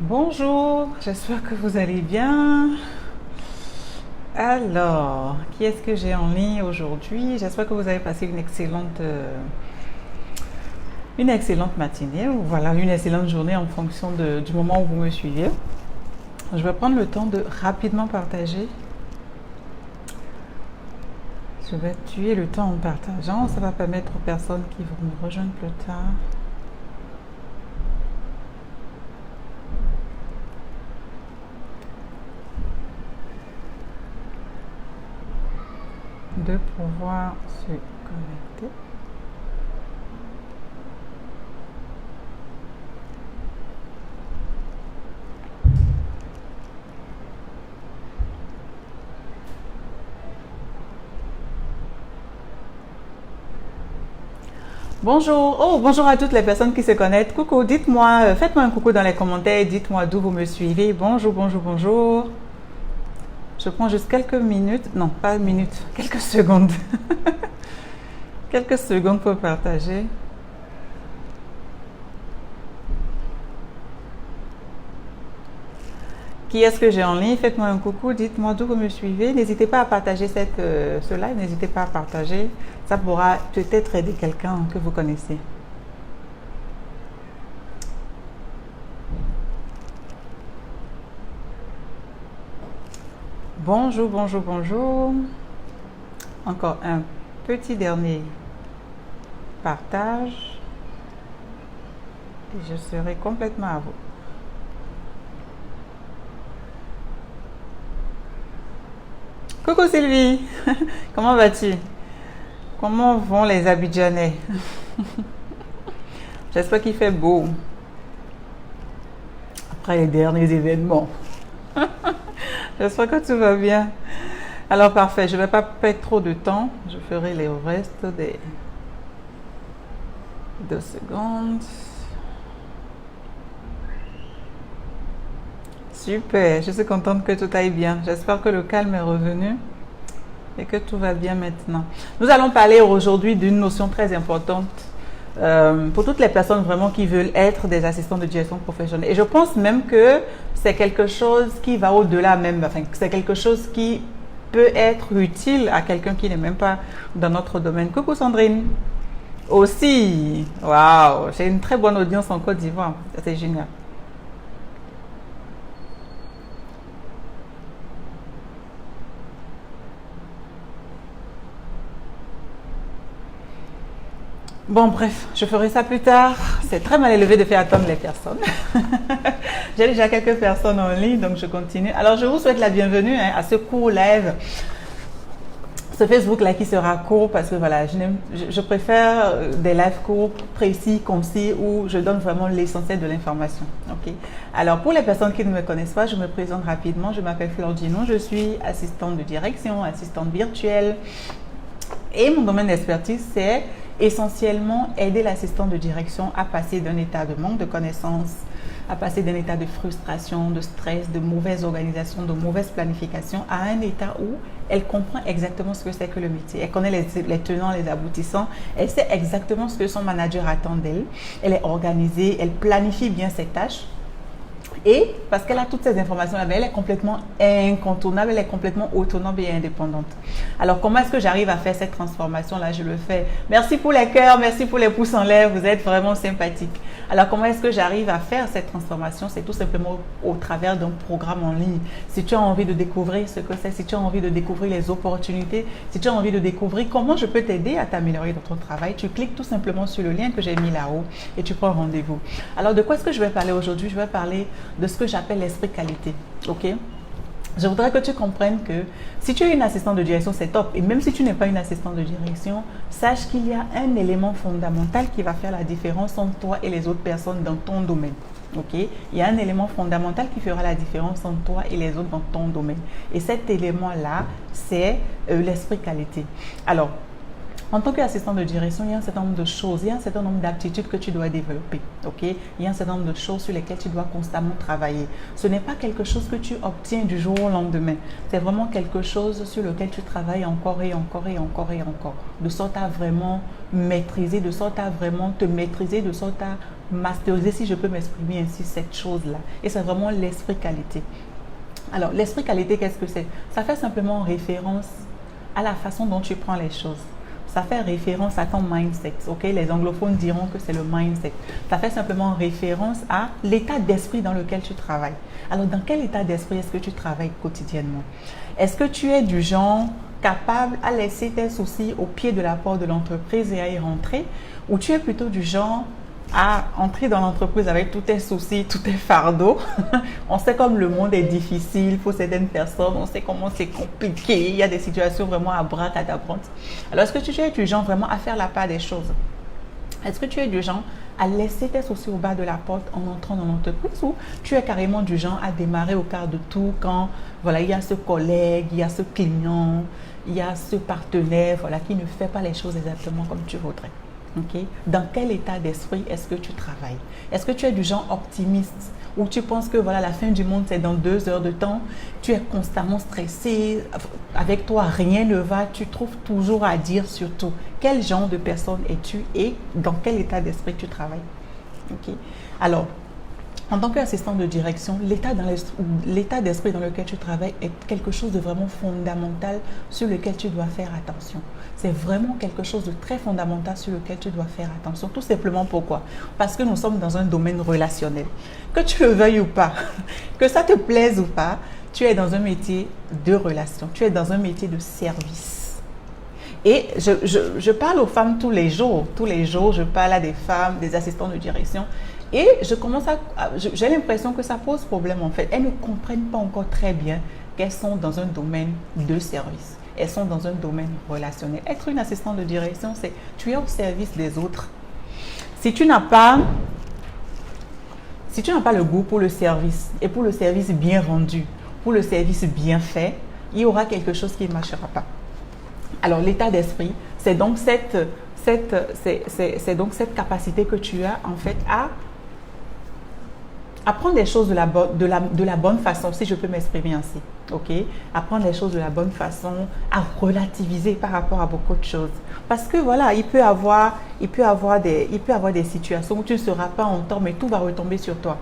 Bonjour, j'espère que vous allez bien. Alors, qui est-ce que j'ai en ligne aujourd'hui? J'espère que vous avez passé une excellente matinée ou voilà, une excellente journée en fonction du moment où vous me suivez. Je vais prendre le temps de rapidement partager. Je vais tuer le temps en partageant. Ça va permettre aux personnes qui vont me rejoindre plus tard de pouvoir se connecter. Bonjour, bonjour à toutes les personnes qui se connectent. Coucou, dites-moi, faites-moi un coucou dans les commentaires, dites-moi d'où vous me suivez. Bonjour, bonjour, bonjour. Je prends juste quelques minutes, non pas minutes, quelques secondes. Quelques secondes pour partager. Qui est-ce que j'ai en ligne? Faites-moi un coucou, dites-moi d'où vous me suivez. N'hésitez pas à partager ce live, n'hésitez pas à partager. Ça pourra peut-être aider quelqu'un que vous connaissez. Bonjour, bonjour, bonjour. Encore un petit dernier partage. Et je serai complètement à vous. Coucou Sylvie, comment vas-tu? Comment vont les Abidjanais? J'espère qu'il fait beau après les derniers événements. J'espère que tout va bien. Alors parfait, je ne vais pas perdre trop de temps. Je ferai le reste des 2 secondes. Super, je suis contente que tout aille bien. J'espère que le calme est revenu et que tout va bien maintenant. Nous allons parler aujourd'hui d'une notion très importante pour toutes les personnes vraiment qui veulent être des assistants de direction professionnelle. Et je pense même que c'est quelque chose qui va au-delà même, enfin, c'est quelque chose qui peut être utile à quelqu'un qui n'est même pas dans notre domaine. Coucou Sandrine. Aussi, waouh, j'ai une très bonne audience en Côte d'Ivoire. C'est génial. Bon, bref, je ferai ça plus tard. C'est très mal élevé de faire attendre les personnes. J'ai déjà quelques personnes en ligne, donc je continue. Alors, je vous souhaite la bienvenue à ce court live. Ce Facebook-là qui sera court parce que voilà, je préfère des lives courts, précis, concis, où je donne vraiment l'essentiel de l'information. Ok. Alors, pour les personnes qui ne me connaissent pas, je me présente rapidement. Je m'appelle Fleur Dinon, je suis assistante de direction, assistante virtuelle. Et mon domaine d'expertise, c'est essentiellement aider l'assistant de direction à passer d'un état de manque de connaissances, à passer d'un état de frustration, de stress, de mauvaise organisation, de mauvaise planification, à un état où elle comprend exactement ce que c'est que le métier. Elle connaît les tenants, les aboutissants. Elle sait exactement ce que son manager attend d'elle. Elle est organisée, elle planifie bien ses tâches. Et parce qu'elle a toutes ces informations-là, elle est complètement incontournable, elle est complètement autonome et indépendante. Alors, comment est-ce que j'arrive à faire cette transformation-là? Je le fais. Merci pour les cœurs, merci pour les pouces en l'air, vous êtes vraiment sympathiques. Alors, comment est-ce que j'arrive à faire cette transformation? C'est tout simplement au travers d'un programme en ligne. Si tu as envie de découvrir ce que c'est, si tu as envie de découvrir les opportunités, si tu as envie de découvrir comment je peux t'aider à t'améliorer dans ton travail, tu cliques tout simplement sur le lien que j'ai mis là-haut et tu prends rendez-vous. Alors, de quoi est-ce que je vais parler aujourd'hui? Je vais parler de ce que j'appelle l'esprit qualité. Ok? Je voudrais que tu comprennes que si tu es une assistante de direction, c'est top. Et même si tu n'es pas une assistante de direction, sache qu'il y a un élément fondamental qui va faire la différence entre toi et les autres personnes dans ton domaine. Ok? Il y a un élément fondamental qui fera la différence entre toi et les autres dans ton domaine. Et cet élément-là, c'est l'esprit qualité. Alors, en tant qu'assistant de direction, il y a un certain nombre de choses, il y a un certain nombre d'aptitudes que tu dois développer. Ok? Il y a un certain nombre de choses sur lesquelles tu dois constamment travailler. Ce n'est pas quelque chose que tu obtiens du jour au lendemain. C'est vraiment quelque chose sur lequel tu travailles encore et encore et encore et encore. De sorte à vraiment maîtriser, de sorte à vraiment te maîtriser, de sorte à masteriser, si je peux m'exprimer ainsi, cette chose-là. Et c'est vraiment l'esprit qualité. Alors, l'esprit qualité, qu'est-ce que c'est? Ça fait simplement référence à la façon dont tu prends les choses. Ça fait référence à ton mindset, ok? Les anglophones diront que c'est le mindset. Ça fait simplement référence à l'état d'esprit dans lequel tu travailles. Alors, dans quel état d'esprit est-ce que tu travailles quotidiennement? Est-ce que tu es du genre capable à laisser tes soucis au pied de la porte de l'entreprise et à y rentrer? Ou tu es plutôt du genre à entrer dans l'entreprise avec tous tes soucis, tous tes fardeaux? On sait comme le monde est difficile pour certaines personnes, on sait comment c'est compliqué, il y a des situations vraiment abracadabrantes. Alors, est-ce que tu es du genre vraiment à faire la part des choses? Est-ce que tu es du genre à laisser tes soucis au bas de la porte en entrant dans l'entreprise, ou tu es carrément du genre à démarrer au quart de tour quand voilà, il y a ce collègue, il y a ce client, il y a ce partenaire voilà, qui ne fait pas les choses exactement comme tu voudrais? Okay. Dans quel état d'esprit est-ce que tu travailles? Est-ce que tu es du genre optimiste ou tu penses que voilà, la fin du monde c'est dans 2 heures de temps? Tu es constamment stressé, avec toi rien ne va, tu trouves toujours à dire sur tout. Quel genre de personne es-tu et dans quel état d'esprit tu travailles? Okay. Alors, en tant qu'assistant de direction, l'état d'esprit dans lequel tu travailles est quelque chose de vraiment fondamental sur lequel tu dois faire attention. C'est vraiment quelque chose de très fondamental sur lequel tu dois faire attention. Tout simplement pourquoi? Parce que nous sommes dans un domaine relationnel. Que tu le veuilles ou pas, que ça te plaise ou pas, tu es dans un métier de relation, tu es dans un métier de service. Et je parle aux femmes tous les jours, je parle à des femmes, des assistants de direction. Et j'ai l'impression que ça pose problème en fait. Elles ne comprennent pas encore très bien qu'elles sont dans un domaine de service. Elles sont dans un domaine relationnel. Être une assistante de direction, c'est tu es au service des autres. Si tu n'as pas le goût pour le service et pour le service bien rendu, pour le service bien fait, il y aura quelque chose qui ne marchera pas. Alors l'état d'esprit, c'est donc cette capacité que tu as en fait à apprendre les choses de la bonne façon, si je peux m'exprimer ainsi, ok? Apprendre les choses de la bonne façon, à relativiser par rapport à beaucoup de choses. Parce que voilà, il peut y avoir des situations où tu ne seras pas en tort, mais tout va retomber sur toi.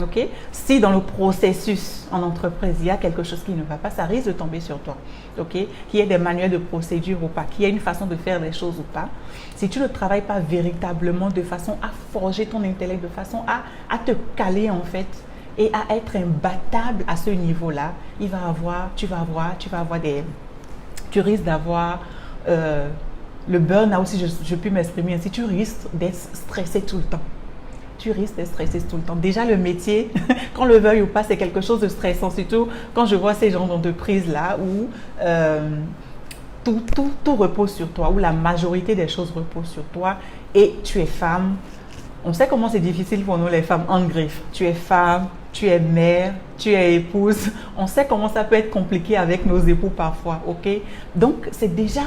Okay? Si dans le processus en entreprise, il y a quelque chose qui ne va pas, ça risque de tomber sur toi. Okay? Qu'il y ait des manuels de procédure ou pas, qu'il y ait une façon de faire les choses ou pas. Si tu ne travailles pas véritablement de façon à forger ton intellect, de façon à te caler en fait et à être imbattable à ce niveau-là, tu risques d'avoir le burn-out, si je puis m'exprimer ainsi, tu risques d'être stressé tout le temps. Tu risques d'être stressé tout le temps. Déjà, le métier, qu'on le veuille ou pas, c'est quelque chose de stressant. Surtout quand je vois ces genres d'entreprises-là où tout repose sur toi, où la majorité des choses reposent sur toi et tu es femme. On sait comment c'est difficile pour nous les femmes en griffe. Tu es femme, tu es mère, tu es épouse. On sait comment ça peut être compliqué avec nos époux parfois, ok? Donc, c'est déjà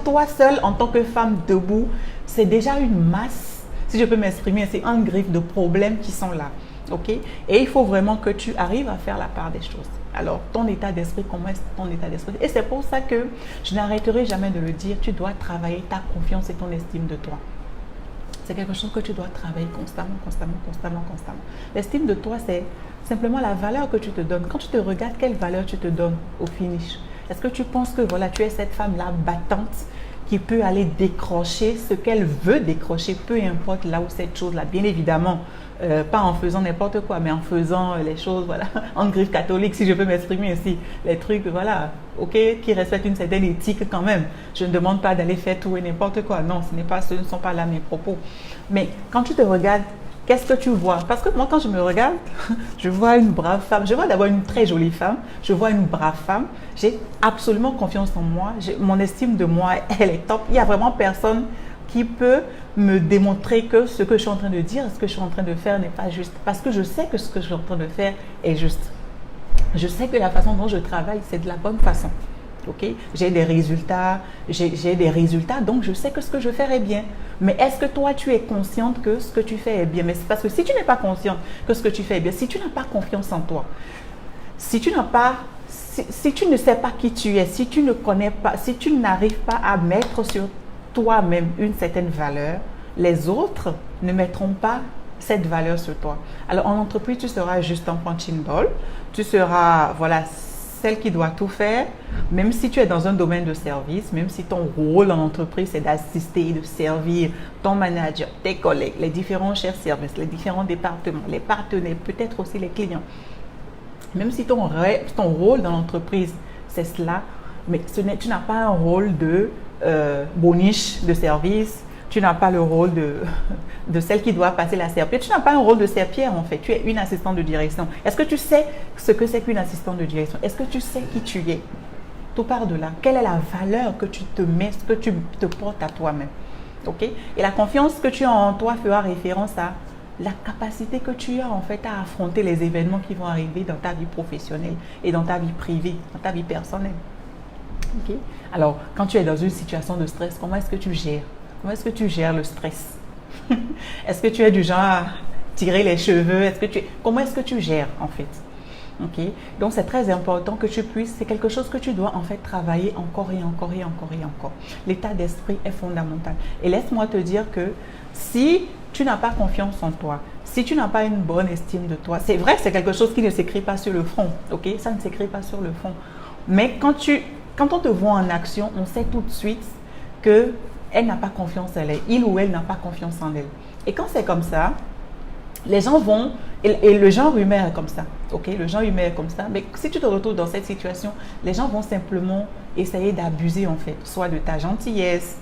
toi seule en tant que femme debout. C'est déjà une masse, si je peux m'exprimer, c'est un griffe de problèmes qui sont là, ok? Et il faut vraiment que tu arrives à faire la part des choses. Alors, ton état d'esprit, comment est ton état d'esprit? Et c'est pour ça que je n'arrêterai jamais de le dire, tu dois travailler ta confiance et ton estime de toi. C'est quelque chose que tu dois travailler constamment. L'estime de toi, c'est simplement la valeur que tu te donnes. Quand tu te regardes, quelle valeur tu te donnes au finish? Est-ce que tu penses que voilà, tu es cette femme-là battante qui peut aller décrocher ce qu'elle veut décrocher, peu importe là où cette chose-là, bien évidemment, pas en faisant n'importe quoi, mais en faisant les choses, voilà, en griffe catholique, si je peux m'exprimer ainsi, les trucs, voilà, ok, qui respectent une certaine éthique quand même. Je ne demande pas d'aller faire tout et n'importe quoi, non, ce ne sont pas là mes propos. Mais quand tu te regardes, qu'est-ce que tu vois? Parce que moi, quand je me regarde, je vois une brave femme. Je vois d'abord une très jolie femme. Je vois une brave femme. J'ai absolument confiance en moi. Mon estime de moi, elle est top. Il n'y a vraiment personne qui peut me démontrer que ce que je suis en train de dire, ce que je suis en train de faire n'est pas juste. Parce que je sais que ce que je suis en train de faire est juste. Je sais que la façon dont je travaille, c'est de la bonne façon. Okay? J'ai des résultats, donc je sais que ce que je fais est bien. Mais est-ce que toi, tu es consciente que ce que tu fais est bien? Mais c'est parce que si tu n'es pas consciente que ce que tu fais est bien, si tu n'as pas confiance en toi, si tu ne sais pas qui tu es, si tu ne connais pas, si tu n'arrives pas à mettre sur toi-même une certaine valeur, les autres ne mettront pas cette valeur sur toi. Alors en entreprise, tu seras juste un punching ball, tu seras voilà, celle qui doit tout faire, même si tu es dans un domaine de service, même si ton rôle en entreprise c'est d'assister, de servir ton manager, tes collègues, les différents chefs services, les différents départements, les partenaires, peut-être aussi les clients. Même si ton rôle dans l'entreprise c'est cela, mais tu n'as pas un rôle de boniche de service, tu n'as pas le rôle de celle qui doit passer la serpillière, tu n'as pas un rôle de serpillière en fait, tu es une assistante de direction. Est-ce que tu sais ce que c'est qu'une assistante de direction? Est-ce que tu sais qui tu es? Tout part de là. Quelle est la valeur que tu te mets, ce que tu te portes à toi-même? Ok? Et la confiance que tu as en toi fera référence à la capacité que tu as en fait à affronter les événements qui vont arriver dans ta vie professionnelle et dans ta vie privée, dans ta vie personnelle. Ok? Alors, quand tu es dans une situation de stress, comment est-ce que tu gères? Comment est-ce que tu gères le stress? Est-ce que tu es du genre à tirer les cheveux? Comment est-ce que tu gères en fait? Okay? Donc c'est très important que tu puisses, c'est quelque chose que tu dois en fait travailler encore et encore et encore et encore. L'état d'esprit est fondamental. Et laisse-moi te dire que si tu n'as pas confiance en toi, si tu n'as pas une bonne estime de toi, c'est vrai que c'est quelque chose qui ne s'écrit pas sur le front, ok? Ça ne s'écrit pas sur le front. Mais quand on te voit en action, on sait tout de suite que elle n'a pas confiance en elle, il ou elle n'a pas confiance en elle. Et quand c'est comme ça, les gens vont, et le genre humain est comme ça, ok? Le genre humain est comme ça, mais si tu te retrouves dans cette situation, les gens vont simplement essayer d'abuser en fait, soit de ta gentillesse,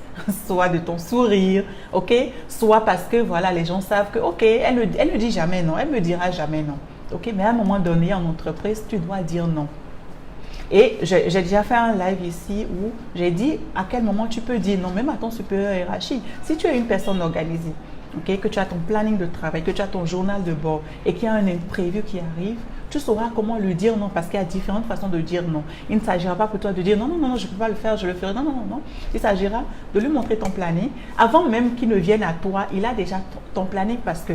soit de ton sourire, ok? Soit parce que voilà, les gens savent que, ok, elle ne dit jamais non, elle ne me dira jamais non, ok? Mais à un moment donné en entreprise, tu dois dire non. Et j'ai déjà fait un live ici où j'ai dit à quel moment tu peux dire non, même à ton supérieur hiérarchique. Si tu es une personne organisée, okay, que tu as ton planning de travail, que tu as ton journal de bord et qu'il y a un imprévu qui arrive, tu sauras comment lui dire non parce qu'il y a différentes façons de dire non. Il ne s'agira pas pour toi de dire non, non, non, je ne peux pas le faire, je le ferai. Non, non, non, non. Il s'agira de lui montrer ton planning. Avant même qu'il ne vienne à toi, il a déjà ton planning parce que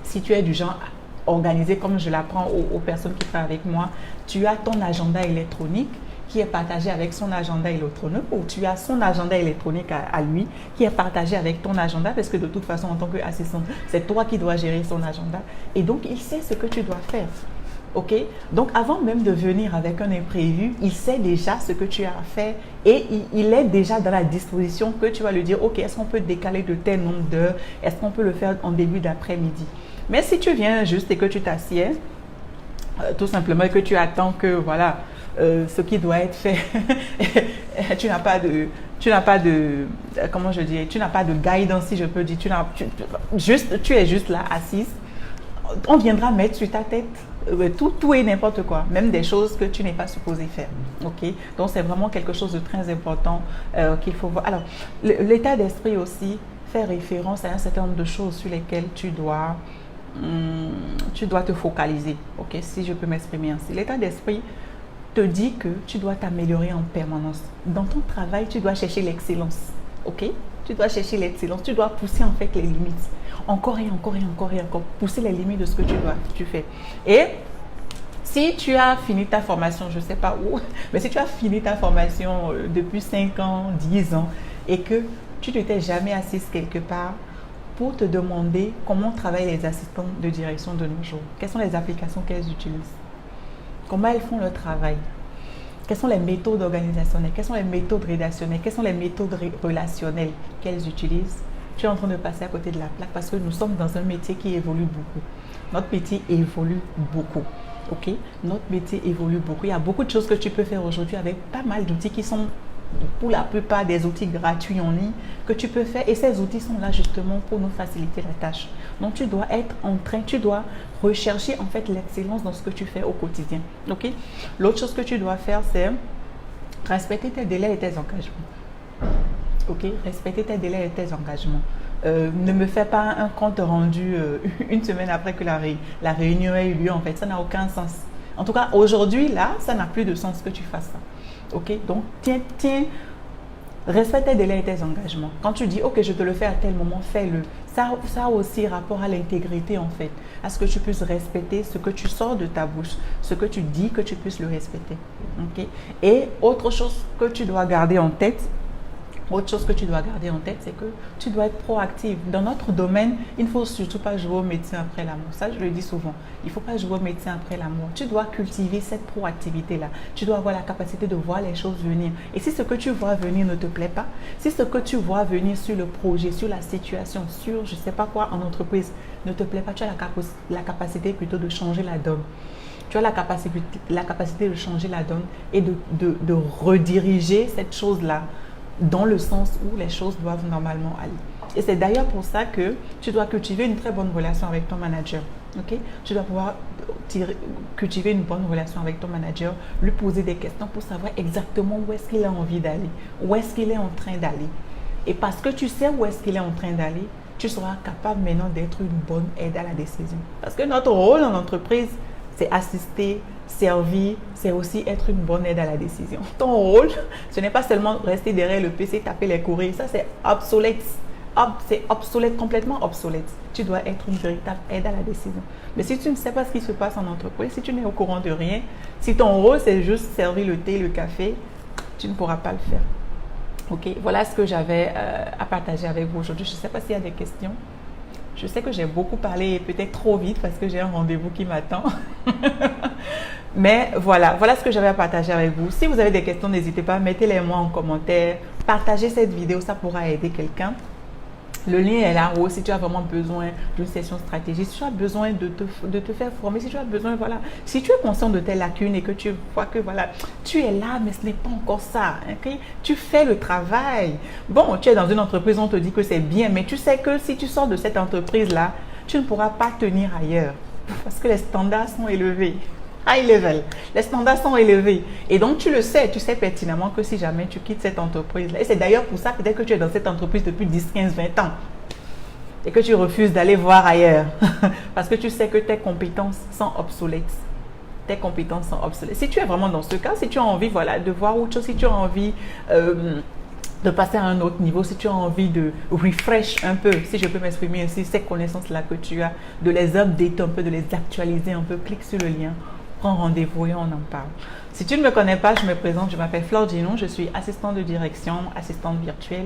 si tu es du genre organisé comme je l'apprends aux personnes qui travaillent avec moi, tu as ton agenda électronique qui est partagé avec son agenda électronique ou tu as son agenda électronique à lui qui est partagé avec ton agenda parce que de toute façon en tant qu'assistant, c'est toi qui dois gérer son agenda et donc il sait ce que tu dois faire. Ok? Donc avant même de venir avec un imprévu, il sait déjà ce que tu as à faire et il est déjà dans la disposition que tu vas lui dire ok, est-ce qu'on peut décaler de tel nombre d'heures? Est-ce qu'on peut le faire en début d'après-midi? Mais si tu viens juste et que tu t'assieds, tout simplement et que tu attends que voilà ce qui doit être fait, tu n'as pas de comment je dis, tu n'as pas de guidance si je peux dire, tu es juste là assise, on viendra mettre sur ta tête tout et n'importe quoi, même des choses que tu n'es pas supposé faire. Ok? Donc c'est vraiment quelque chose de très important qu'il faut voir. Alors l'état d'esprit aussi fait référence à un certain nombre de choses sur lesquelles tu dois te focaliser, ok, si je peux m'exprimer ainsi. L'état d'esprit te dit que tu dois t'améliorer en permanence. Dans ton travail, tu dois chercher l'excellence, ok? Tu dois chercher l'excellence, tu dois pousser en fait les limites. Encore et encore et encore et encore, pousser les limites de ce que tu fais. Et si tu as fini ta formation, je ne sais pas où, mais si tu as fini ta formation depuis 5 ans, 10 ans, et que tu ne t'es jamais assise quelque part, pour te demander comment travaillent les assistants de direction de nos jours. Quelles sont les applications qu'elles utilisent? Comment elles font leur travail? Quelles sont les méthodes organisationnelles? Quelles sont les méthodes rédactionnelles? Quelles sont les méthodes relationnelles qu'elles utilisent? Tu es en train de passer à côté de la plaque parce que nous sommes dans un métier qui évolue beaucoup. Notre métier évolue beaucoup. Ok? Notre métier évolue beaucoup. Il y a beaucoup de choses que tu peux faire aujourd'hui avec pas mal d'outils qui sont pour la plupart des outils gratuits en ligne que tu peux faire et ces outils sont là justement pour nous faciliter la tâche. Donc tu dois être en train, tu dois rechercher en fait l'excellence dans ce que tu fais au quotidien. Ok? L'autre chose que tu dois faire c'est respecter tes délais et tes engagements. Ok? Respecter tes délais et tes engagements. Ne me fais pas un compte rendu une semaine après que la réunion ait eu lieu en fait, ça n'a aucun sens. En tout cas aujourd'hui là, ça n'a plus de sens que tu fasses ça. Ok, donc tiens, respecte tes délais et tes engagements. Quand tu dis, ok, je te le fais à tel moment, fais-le. Ça a aussi rapport à l'intégrité en fait, à ce que tu puisses respecter ce que tu sors de ta bouche, ce que tu dis, que tu puisses le respecter. Ok, et autre chose que tu dois garder en tête, Autre chose que tu dois garder en tête, c'est que tu dois être proactive. Dans notre domaine, il ne faut surtout pas jouer au médecin après l'amour. Ça, je le dis souvent. Il ne faut pas jouer au médecin après l'amour. Tu dois cultiver cette proactivité-là. Tu dois avoir la capacité de voir les choses venir. Et si ce que tu vois venir ne te plaît pas, si ce que tu vois venir sur le projet, sur la situation, sur je ne sais pas quoi en entreprise ne te plaît pas, tu as la capacité plutôt de changer la donne. Tu as la capacité de changer la donne et de rediriger cette chose-là dans le sens où les choses doivent normalement aller. Et c'est d'ailleurs pour ça que tu dois cultiver une très bonne relation avec ton manager. Okay? Tu dois pouvoir cultiver une bonne relation avec ton manager, lui poser des questions pour savoir exactement où est-ce qu'il a envie d'aller, où est-ce qu'il est en train d'aller. Et parce que tu sais où est-ce qu'il est en train d'aller, tu seras capable maintenant d'être une bonne aide à la décision. Parce que notre rôle en entreprise, c'est assister, servir, c'est aussi être une bonne aide à la décision. Ton rôle, ce n'est pas seulement rester derrière le PC, taper les courriers. Ça, c'est obsolète. C'est obsolète, complètement obsolète. Tu dois être une véritable aide à la décision. Mais si tu ne sais pas ce qui se passe en entreprise, si tu n'es au courant de rien, si ton rôle, c'est juste servir le thé, le café, tu ne pourras pas le faire. Ok, voilà ce que j'avais à partager avec vous aujourd'hui. Je ne sais pas s'il y a des questions. Je sais que j'ai beaucoup parlé et peut-être trop vite parce que j'ai un rendez-vous qui m'attend. Mais voilà ce que j'avais à partager avec vous. Si vous avez des questions, n'hésitez pas, mettez-les moi en commentaire. Partagez cette vidéo, ça pourra aider quelqu'un. Le lien est là haut si tu as vraiment besoin d'une session stratégique, si tu as besoin de te faire former, si tu as besoin, voilà. Si tu es conscient de tes lacunes et que tu vois que, voilà, tu es là, mais ce n'est pas encore ça. Okay? Tu fais le travail. Bon, tu es dans une entreprise, on te dit que c'est bien, mais tu sais que si tu sors de cette entreprise-là, tu ne pourras pas tenir ailleurs parce que les standards sont élevés. High level, les standards sont élevés. Et donc, tu le sais, tu sais pertinemment que si jamais tu quittes cette entreprise-là, et c'est d'ailleurs pour ça peut-être que tu es dans cette entreprise depuis 10, 15, 20 ans, et que tu refuses d'aller voir ailleurs, parce que tu sais que tes compétences sont obsolètes. Tes compétences sont obsolètes. Si tu es vraiment dans ce cas, si tu as envie, voilà, de voir autre chose, si tu as envie de passer à un autre niveau, si tu as envie de refresh un peu, si je peux m'exprimer ainsi, ces connaissances-là que tu as, de les update un peu, de les actualiser un peu, clique sur le lien. Prends rendez-vous et on en parle. Si tu ne me connais pas, je me présente, je m'appelle Flore Djinou, je suis assistante de direction, assistante virtuelle,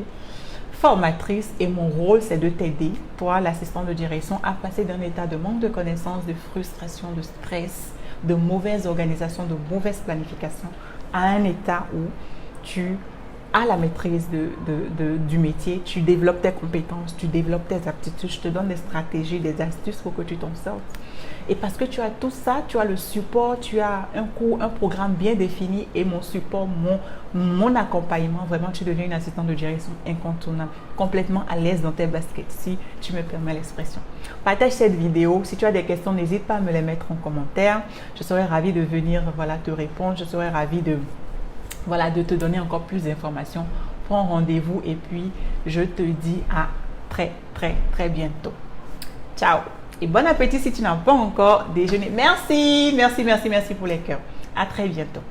formatrice et mon rôle c'est de t'aider, toi l'assistante de direction, à passer d'un état de manque de connaissances, de frustration, de stress, de mauvaise organisation, de mauvaise planification à un état où tu as la maîtrise du métier, tu développes tes compétences, tu développes tes aptitudes, je te donne des stratégies, des astuces pour que tu t'en sortes. Et parce que tu as tout ça, tu as le support, tu as un cours, un programme bien défini et mon support, mon accompagnement, vraiment tu deviens une assistante de direction incontournable, complètement à l'aise dans tes baskets, si tu me permets l'expression. Partage cette vidéo, si tu as des questions, n'hésite pas à me les mettre en commentaire. Je serai ravie de venir te répondre, je serai ravie de te donner encore plus d'informations. Prends rendez-vous et puis je te dis à très, très, très bientôt. Ciao! Et bon appétit si tu n'as pas encore déjeuné. Merci, merci, merci, merci pour les cœurs. À très bientôt.